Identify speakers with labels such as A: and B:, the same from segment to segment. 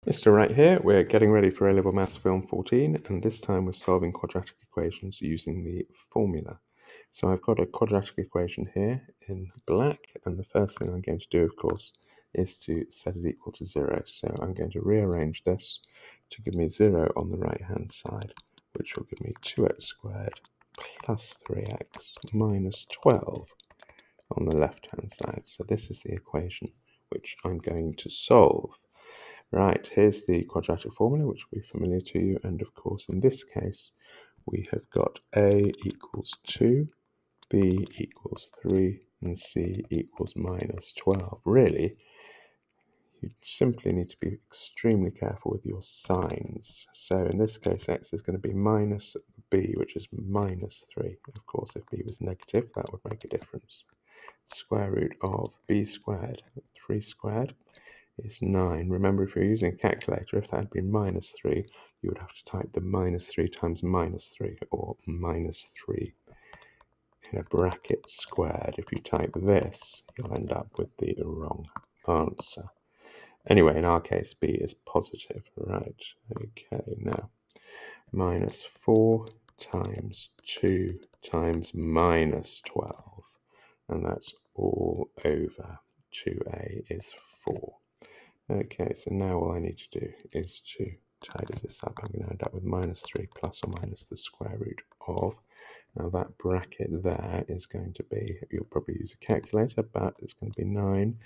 A: Mr. Right here, we're getting ready for A-Level Maths Film 14, and this time we're solving quadratic equations using the formula. So I've got a quadratic equation here in black, and the first thing I'm going to do, of course, is to set it equal to 0. So I'm going to rearrange this to give me 0 on the right-hand side, which will give me 2x squared plus 3x minus 12 on the left-hand side. So this is the equation which I'm going to solve. Right, here's the quadratic formula, which will be familiar to you. And of course, in this case, we have got a equals 2, b equals 3, and c equals minus 12. Really, you simply need to be extremely careful with your signs. So in this case, x is going to be minus b, which is minus 3. Of course, if b was negative, that would make a difference. Square root of b squared, 3 squared, is 9. Remember, if you're using a calculator, if that had been minus 3, you would have to type the minus 3 times minus 3, or minus 3 in a bracket squared. If you type this, you'll end up with the wrong answer. Anyway, in our case, b is positive, right? Okay, now, minus 4 times 2 times minus 12, and that's all over 2a is 4. Okay, so now all I need to do is to tidy this up. I'm going to end up with minus 3 plus or minus the square root of. Now that bracket there is going to be, you'll probably use a calculator, but it's going to be 9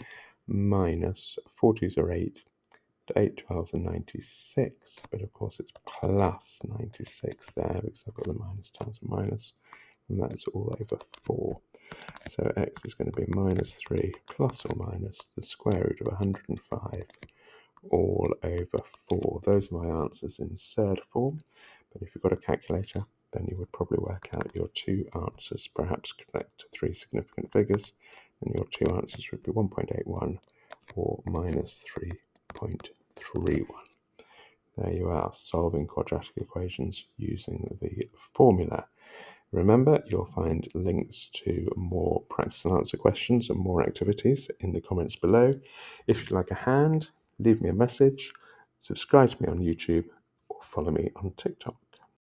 A: minus 4 2s are 8, 8 12s are 96, but of course it's plus 96 there because I've got the minus times minus, and that's all over 4. So x is going to be minus 3 plus or minus the square root of 105 all over 4. Those are my answers in surd form, but if you've got a calculator, then you would probably work out your two answers, perhaps connect to 3 significant figures, and your two answers would be 1.81 or minus 3.31. There you are, solving quadratic equations using the formula. Remember, you'll find links to more practice and answer questions and more activities in the comments below. If you'd like a hand, leave me a message, subscribe to me on YouTube, or follow me on TikTok.